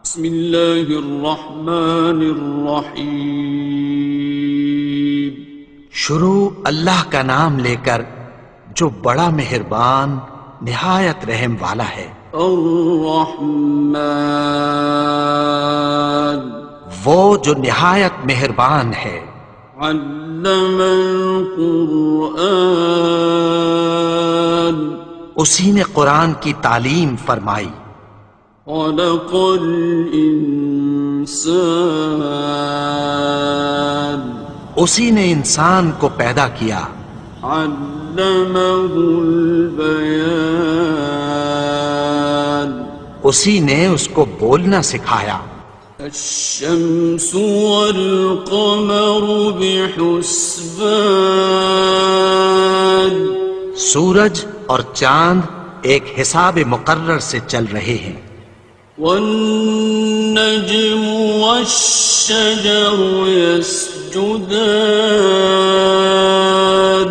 بسم اللہ الرحمن الرحیم۔ شروع اللہ کا نام لے کر جو بڑا مہربان نہایت رحم والا ہے۔ الرحمن، وہ جو نہایت مہربان ہے۔ علم القرآن، اسی نے قرآن کی تعلیم فرمائی۔ خلق الانسان، اسی نے انسان کو پیدا کیا۔ علمہ البیان، اسی نے اس کو بولنا سکھایا۔ الشمس والقمر بحسبان، سورج اور چاند ایک حساب مقرر سے چل رہے ہیں۔ والنجم والشجر يسجدان،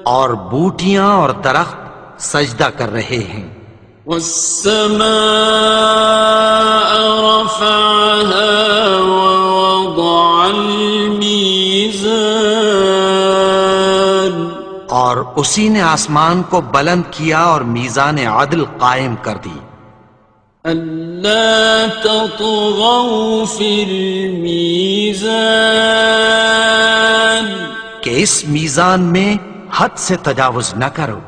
اور بوٹیاں اور درخت سجدہ کر رہے ہیں۔ والسماء رفعها ووضع الميزان، اور اسی نے آسمان کو بلند کیا اور میزان عدل قائم کر دی۔ ألا تطغوا في الميزان، کہ اس میزان میں حد سے تجاوز نہ کرو۔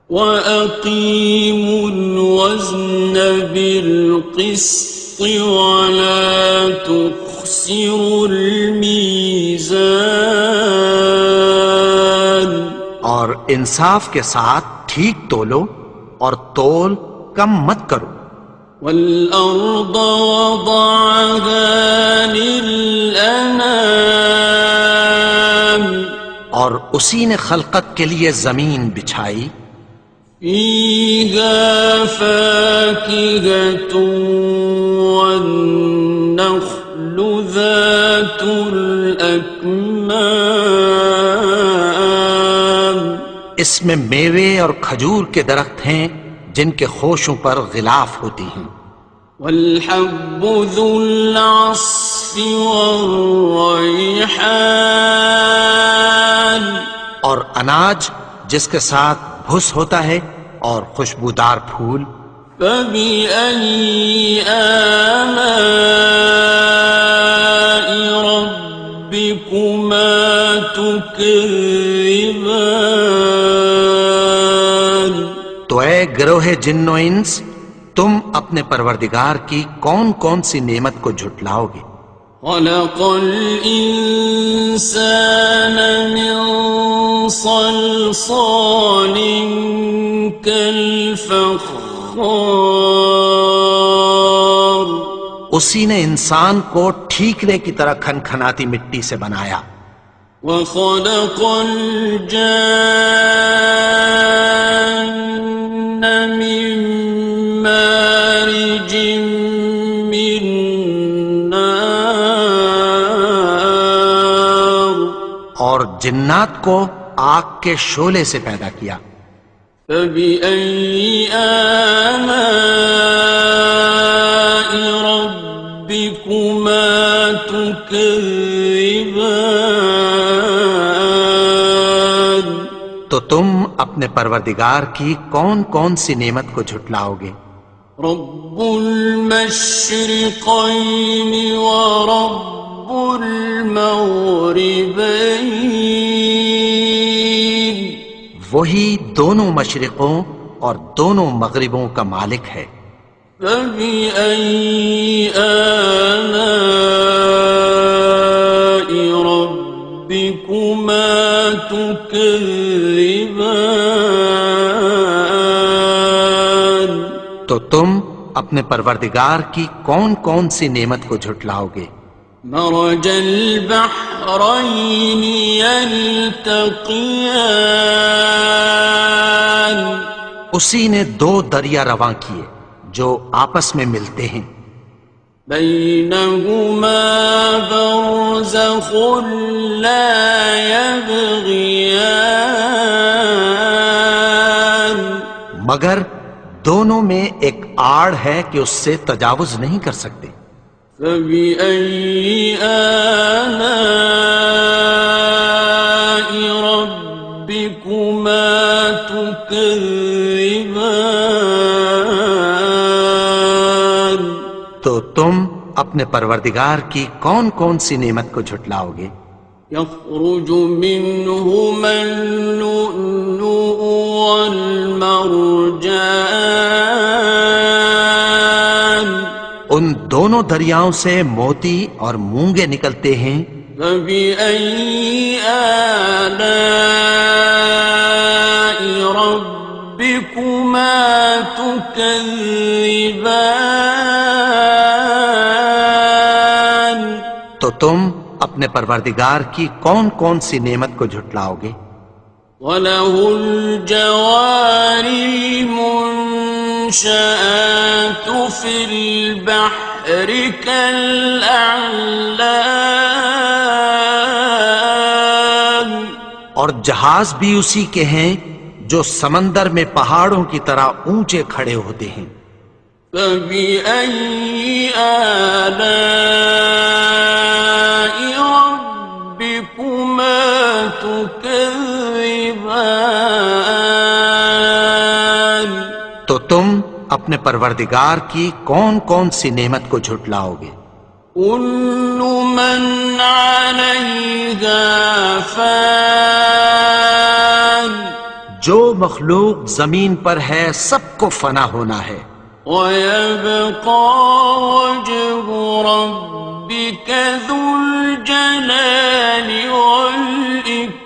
وَأَقِيمُوا الْوَزْنَ بِالْقِسْطِ وَلَا تُخْسِرُوا الْمِيزَانَ، اور انصاف کے ساتھ ٹھیک تولو اور تول کم مت کرو۔ وَالْأَرْضَ وَضَعَهَا لِلْأَنَامِ، اور اسی نے خلقت کے لیے زمین بچھائی۔ فِيهَا فَاكِهَةٌ وَالنَّخْلُ ذَاتُ الْأَكْمَامِ، اس میں میوے اور کھجور کے درخت ہیں جن کے خوشوں پر غلاف ہوتی ہیں۔ وَالْحَبُّ ذُو الْعَصْفِ وَالرَّيْحَانِ، اور اناج جس کے ساتھ بھس ہوتا ہے اور خوشبودار پھول۔ فَبِأَيِّ آلَاءِ رَبِّكُمَا تُكَذِّبَانِ، تو اے گروہ جن و انس، تم اپنے پروردگار کی کون کون سی نعمت کو جھٹلاؤ گے؟ خَلَقَ الْإِنسَانَ مِنْ صَلْصَالٍ كَالْفَخَّارِ، اسی نے انسان کو ٹھیکرے کی طرح کھنکھناتی مٹی سے بنایا۔ وَخَلَقَ الْجَانَّ مِن مَّارِجٍ مِّن نَّارٍ، اور جنات کو آگ کے شعلے سے پیدا کیا۔ فَبِأَيِّ آلَاءِ رَبِّكُمَا تُكَذِّبَانِ، تو تم اپنے پروردگار کی کون کون سی نعمت کو جھٹلاؤ گے؟ رب المشرقین ورب المغربین، وہی دونوں مشرقوں اور دونوں مغربوں کا مالک ہے۔ فَبِأَيِّ آلَاءِ رَبِّكُمَا تُكَذِّبَانِ، تو تم اپنے پروردگار کی کون کون سی نعمت کو جھٹلاؤ گے؟ مرج البحرین یلتقیان، اسی نے دو دریا رواں کیے جو آپس میں ملتے ہیں۔ بینہما برزخ لا یبغیان، مگر دونوں میں ایک آڑ ہے کہ اس سے تجاوز نہیں کر سکتے۔ فبأي آلاء ربكما تكذبان؟ تو تم اپنے پروردگار کی کون کون سی نعمت کو جھٹلاؤ گے؟ يخرج منهما اللؤلؤ والمرجان ان دونوں دریاؤں سے موتی اور مونگے نکلتے ہیں۔ فبأي آلاء ربكما تكذبان؟ تو تم اپنے پروردگار کی کون کون سی نعمت کو جھٹلاؤ گے؟ وَلَهُ الْجَوَارِ الْمُنشَآتُ فِي الْبَحْرِ كَالْأَعْلَامِ، اور جہاز بھی اسی کے ہیں جو سمندر میں پہاڑوں کی طرح اونچے کھڑے ہوتے ہیں۔ فَبِأَيِّ آلَاءِ رَبِّكُمَا تُكَذِّبَانِ؟ تو تم اپنے پروردگار کی کون کون سی نعمت کو جھٹلاؤ گے؟ كُلُّ مَنْ عَلَيْهَا فَانٍ، جو مخلوق زمین پر ہے سب کو فنا ہونا ہے۔ وَيَبْقَى وَجْهُ رَبِّكَ ذُو الْجَلَالِ وَالْإِكْرَامِ،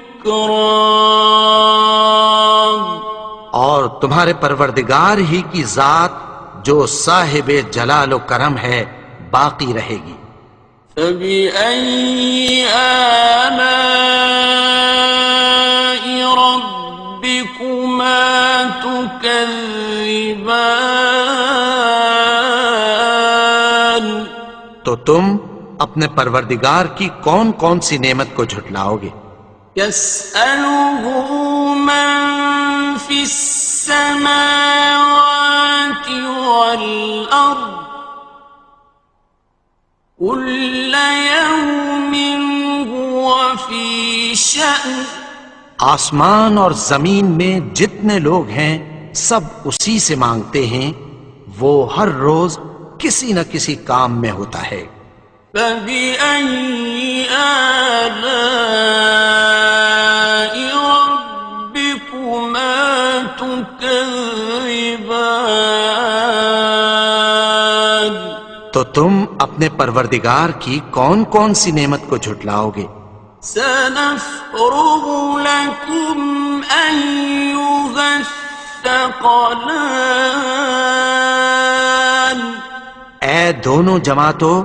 اور تمہارے پروردگار ہی کی ذات جو صاحب جلال و کرم ہے باقی رہے گی۔ فَبِأَيِّ آلَاءِ رَبِّكُمَا تُكَذِّبَانِ؟ تو تم اپنے پروردگار کی کون کون سی نعمت کو جھٹلاؤ گے؟ يَسْأَلُهُ مَن فِي السَّمَاوَاتِ وَالْأَرْضِ كُلَّ يَوْمٍ هُوَ فِي شَأْنٍ، آسمان اور زمین میں جتنے لوگ ہیں سب اسی سے مانگتے ہیں، وہ ہر روز کسی نہ کسی کام میں ہوتا ہے۔ فَبِأَيِّ آلَاءِ رَبِّكُمَا تُكَذِّبَانِ؟ تو تم اپنے پروردگار کی کون کون سی نعمت کو جھٹلاؤ گے؟ سَنَفْرُغُ لَكُمْ أَيُّهَ الثَّقَلَانِ، اے دونوں جماعتوں،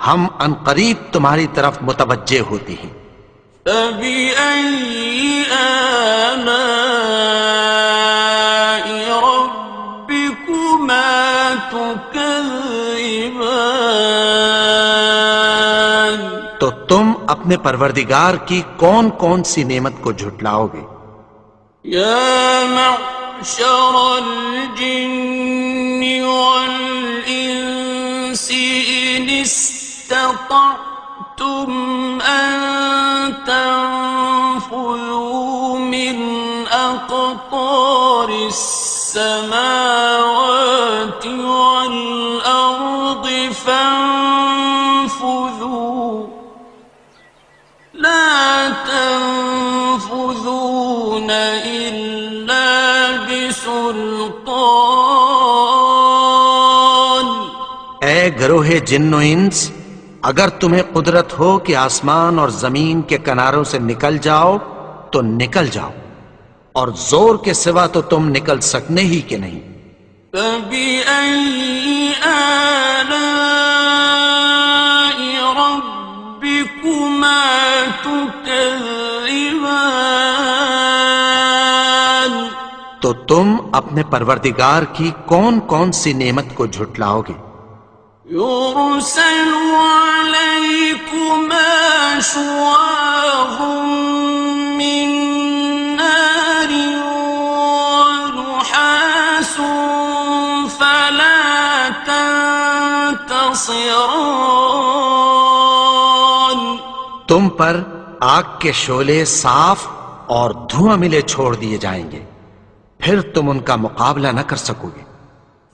ہم عنقریب تمہاری طرف متوجہ ہوتے ہیں۔ فَبِأَيِّ آلَاءِ رَبِّكُمَا تُكَذِّبَانِ؟ تو تم اپنے پروردگار کی کون کون سی نعمت کو جھٹلاؤ گے؟ يَا مَعْشَرَ الْجِنِّ وَالْإِنسِ إِنِ اسْتَطَعْتُمْ أَن تَنفُذُوا مِنْ أَقْطَارِ السَّمَاوَاتِ وَالْأَرْضِ فَانفُذُوا لَا تَنفُذُونَ إِلَّا بِسُلْطَانٍ۔ اے گروہ جن و انس، اگر تمہیں قدرت ہو کہ آسمان اور زمین کے کناروں سے نکل جاؤ تو نکل جاؤ، اور زور کے سوا تو تم نکل سکنے ہی کہ نہیں۔ فَبِأَيِّ آلَاءِ رَبِّكُمَا تُكَذِّبَانِ؟ تو تم اپنے پروردگار کی کون کون سی نعمت کو جھٹلاؤ گے؟ يُرْسَلُ عَلَيْكُمَا شُوَاظٌ مِّن نَّارٍ وَنُحَاسٌ فَلَا ينتصران تم پر آگ کے شعلے صاف اور دھواں ملے چھوڑ دیے جائیں گے، پھر تم ان کا مقابلہ نہ کر سکو گے۔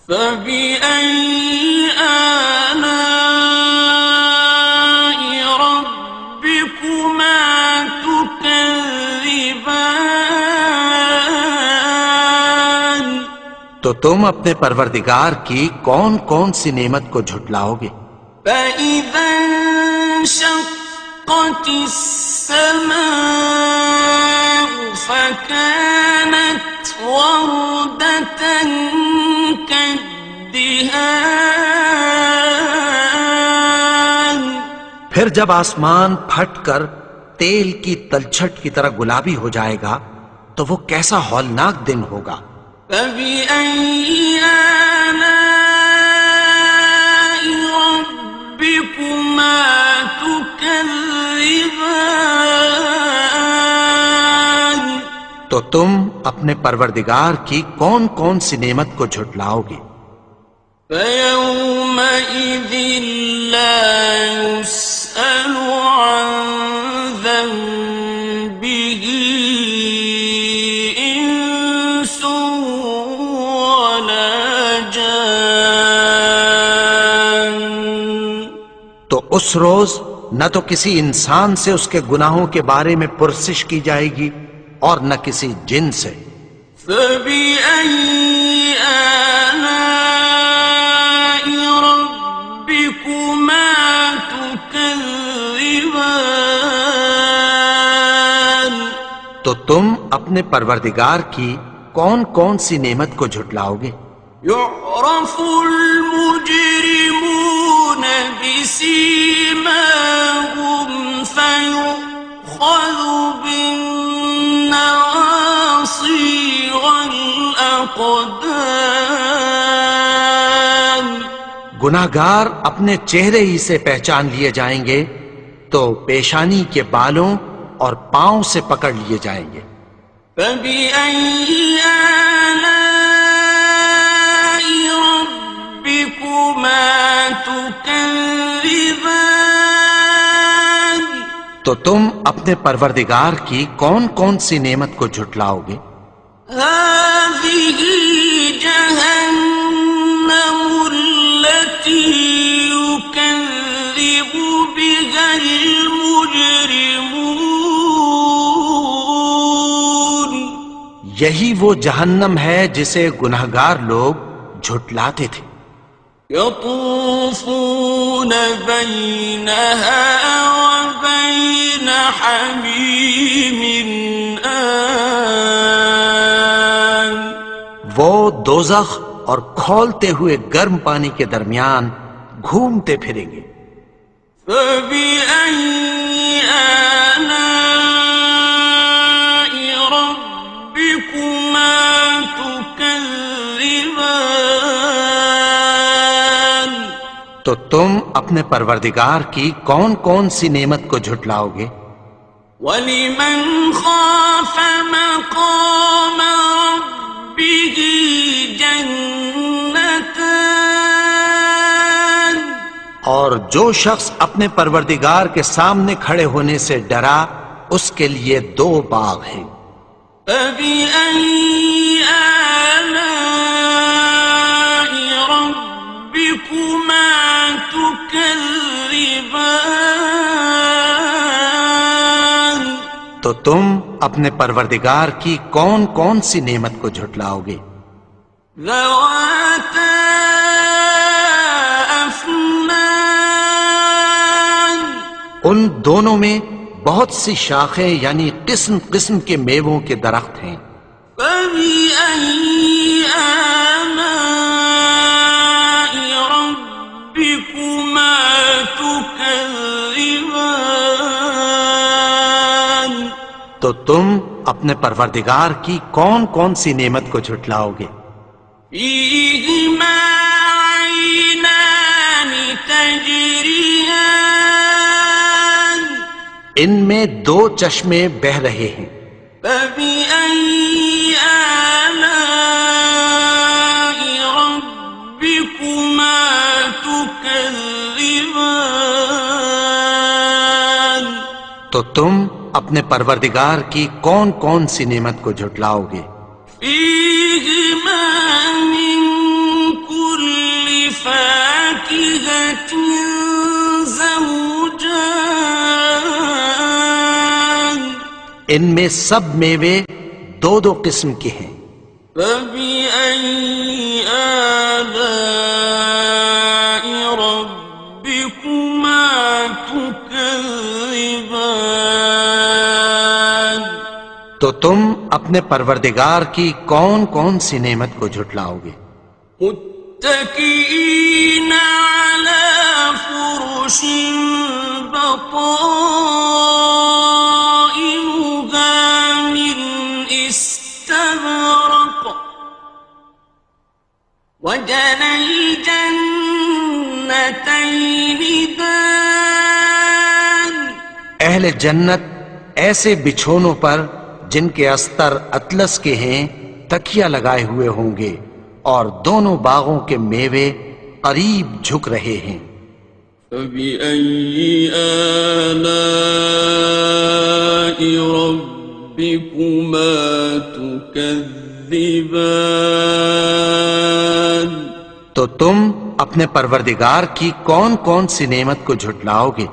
فبأي آلاء ربكما تكذبان تو تم اپنے پروردگار کی کون کون سی نعمت کو جھٹلاؤ گے؟ فإذا انشقت السماء فكانت وردة كالدهان پھر جب آسمان پھٹ کر تیل کی تلچھٹ کی طرح گلابی ہو جائے گا تو وہ کیسا ہولناک دن ہوگا۔ فبأي آلاء ربكما تكذبان تو تم اپنے پروردگار کی کون کون سی نعمت کو جھٹلاؤ گے؟ فيومئذ لا يسأل عن ذنبه إنس ولا جان تو اس روز نہ تو کسی انسان سے اس کے گناہوں کے بارے میں پرسش کی جائے گی اور نہ کسی جن سے۔ فبأي آلاء ربكما تكذبان تو تم اپنے پروردگار کی کون کون سی نعمت کو جھٹلاؤ گے؟ يعرف المجرمون بسيماهم فيؤخذ بالنواصي والأقدام گناہگار اپنے چہرے ہی سے پہچان لیے جائیں گے تو پیشانی کے بالوں اور پاؤں سے پکڑ لیے جائیں گے۔ فبأي آلاء ربكما تكذبان تو تم اپنے پروردگار کی کون کون سی نعمت کو جھٹلاؤ گے؟ هذه جهنم التي يكذب بها المجرمون یہی وہ جہنم ہے جسے گناہگار لوگ جھٹلاتے تھے۔ يطوفون بينها وبين حميم آن وہ دوزخ اور کھولتے ہوئے گرم پانی کے درمیان گھومتے پھریں گے۔ فبأي آلاء ربكما تكذبان تو تم اپنے پروردگار کی کون کون سی نعمت کو جھٹلاؤ گے؟ وَلِمَنْ خَافَ مَقَامَ رَبِّهِ جَنَّتَانِ اور جو شخص اپنے پروردگار کے سامنے کھڑے ہونے سے ڈرا اس کے لیے دو باغ ہیں۔ فَبِأَيِّ آلَاءِ رَبِّكُمَا تُكَذِّبَانِ تو تم اپنے پروردگار کی کون کون سی نعمت کو جھٹلاؤ گے؟ ذَوَاتَا أَفْنَانٍ ان دونوں میں بہت سی شاخیں یعنی قسم قسم کے میووں کے درخت ہیں۔ فَبِأَيِّ آلَاءِ رَبِّكُمَا تُكَذِّبَانِ تو تم اپنے پروردگار کی کون کون سی نعمت کو جھٹلاؤ گے؟ فِيهِمَا عَيْنَانِ تَجْرِيَانِ ان میں دو چشمے بہہ رہے ہیں۔ فَبِأَيِّ آلَاءِ رَبِّكُمَا تُكَذِّبَانِ تكذبان تو تم اپنے پروردگار کی کون کون سی نعمت کو جھٹلاؤ گے؟ فيهما من كل فاكهة زوجان ان میں سب میوے دو دو قسم کے ہیں، فبأي آلاء ربكما تكذبان تو تم اپنے پروردگار کی کون کون سی نعمت کو جھٹلاؤ گے؟ متكئين على فرش بطائنها من استبرق وجنى الجنتين دان اہل جنت ایسے بچھونوں پر جن کے استر اطلس کے ہیں تکیہ لگائے ہوئے ہوں گے، اور دونوں باغوں کے میوے قریب جھک رہے ہیں۔ فبأي آلاء ربكما تكذبان تو تم اپنے پروردگار کی کون کون سی نعمت کو جھٹلاؤ گے؟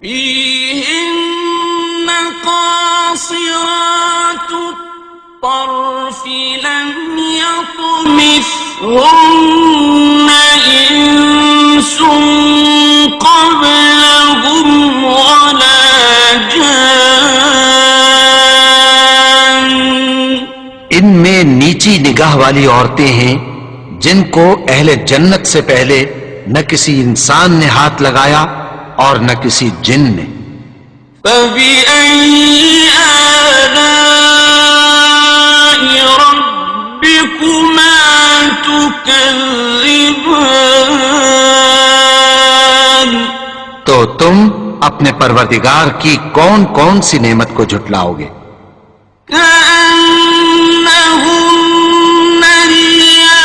فيهن قاصرات الطرف لم يطمثهن إنس قبلهم ولا جان ان میں نیچی نگاہ والی عورتیں ہیں جن کو اہل جنت سے پہلے نہ کسی انسان نے ہاتھ لگایا اور نہ کسی جن نے۔ فبأي آلاء ربكما تكذبان تو تم اپنے پروردگار کی کون کون سی نعمت کو جھٹلاؤ گے؟ كأنهن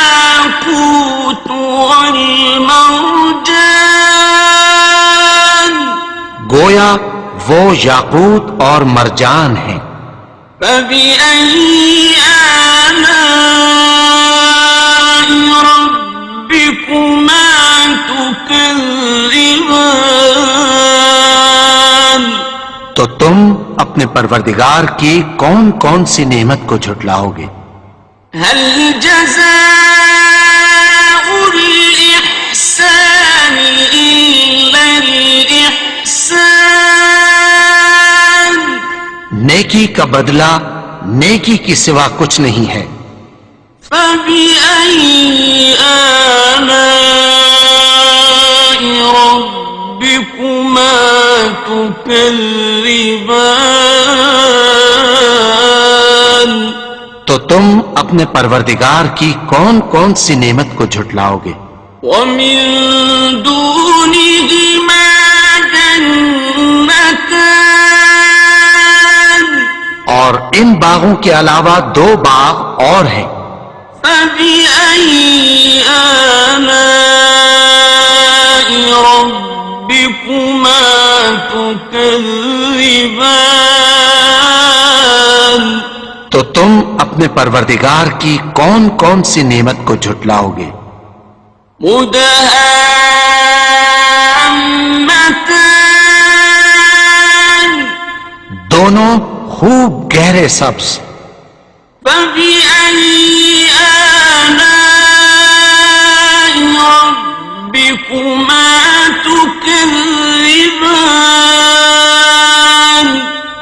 الياقوت والمرجان گویا وہ یاقوت اور مرجان ہیں۔ فبأي آلاء ربكما تكذبان تو تم اپنے پروردگار کی کون کون سی نعمت کو جھٹلاؤ گے؟ هل جزاء الإحسان إلا الإحسان نیکی کا بدلہ نیکی کی سوا کچھ نہیں ہے۔ فبأي آلاء ربكما تكذبان تو تم اپنے پروردگار کی کون کون سی نعمت کو جھٹلاؤ گے؟ ومن دونهما جنتان اور ان باغوں کے علاوہ دو باغ اور ہیں۔ فبأي آلاء ربكما تكذبان تو تم اپنے پروردگار کی کون کون سی نعمت کو جھٹلاؤ گے؟ مدهامتان دونوں خوب گہرے سبز۔ فبأي آلاء ربكما تكذبان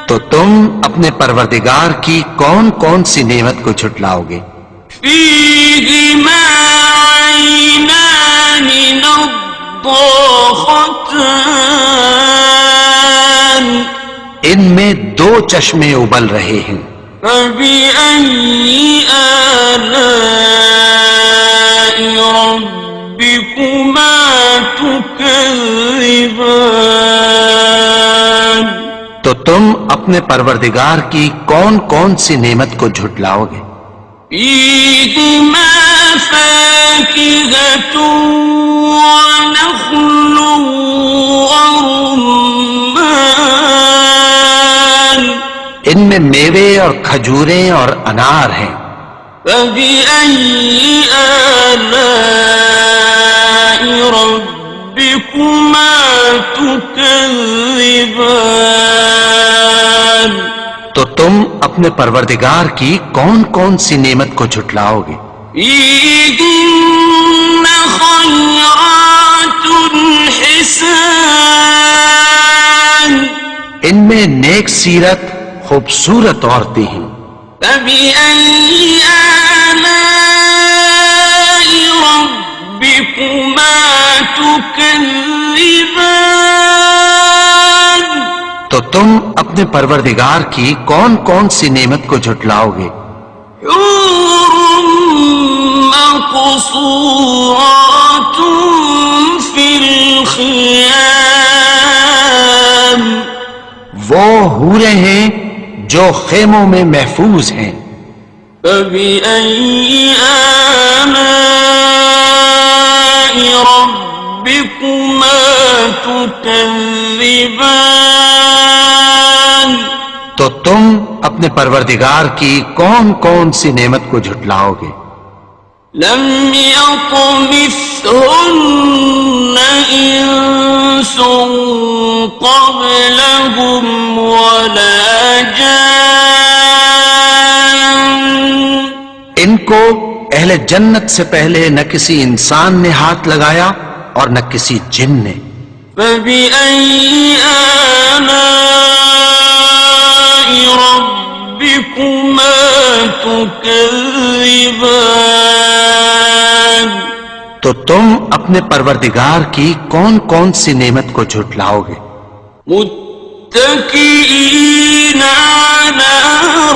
تو تم اپنے پروردگار کی کون کون سی نعمت کو جھٹلاؤ گے؟ فيهما عينان نضاختان ان میں دو چشمے ابل رہے ہیں۔ فبأي آلاء ربكما تكذبان تو تم اپنے پروردگار کی کون کون سی نعمت کو جھٹلاؤ گے؟ فيهما فاكهة ونخل ورمان ان میں میوے اور کھجوریں اور انار ہیں. فبأي آلاء ربكما تكذبان تو تم اپنے پروردگار کی کون کون سی نعمت کو جھٹلاؤ گے؟ فيهن خيرات حسان ان میں نیک سیرت خوبصورت عورتیں ہیں. فبأي آلاء ربكما تكذبان تو تم اپنے پروردگار کی کون کون سی نعمت کو جھٹلاؤ گے؟ حور مقصورات في الخيام وہ حوریں ہیں جو خیموں میں محفوظ ہیں. فبأي آلاء ربكما تكذبان تو تم اپنے پروردگار کی کون کون سی نعمت کو جھٹلاؤ گے؟ لم يطمثهن إنس قبلهم ولا جان ان کو اہل جنت سے پہلے نہ کسی انسان نے ہاتھ لگایا اور نہ کسی جن نے. فبأي آلاء ربكما تكذبان تو تم اپنے پروردگار کی کون کون سی نعمت کو جھٹلاؤ گے؟ متكئين على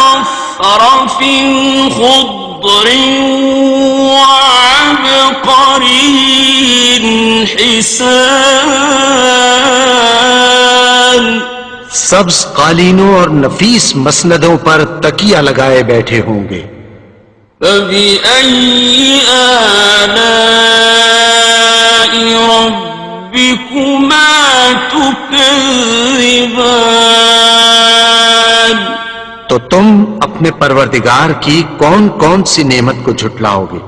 رفرف خضر وعبقري حسان سبز قالینوں اور نفیس مسندوں پر تکیہ لگائے بیٹھے ہوں گے. فبأي آلاء ربكما تكذبان تو تم اپنے پروردگار کی کون کون سی نعمت کو جھٹلاؤ گے؟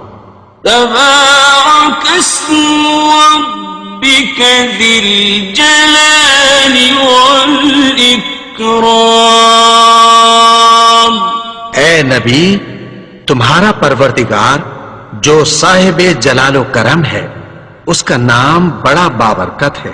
تبارك اسم ربك ذي الجلال والإكرام اے نبی، تمہارا پروردگار جو صاحب جلال و کرم ہے، اس کا نام بڑا بابرکت ہے.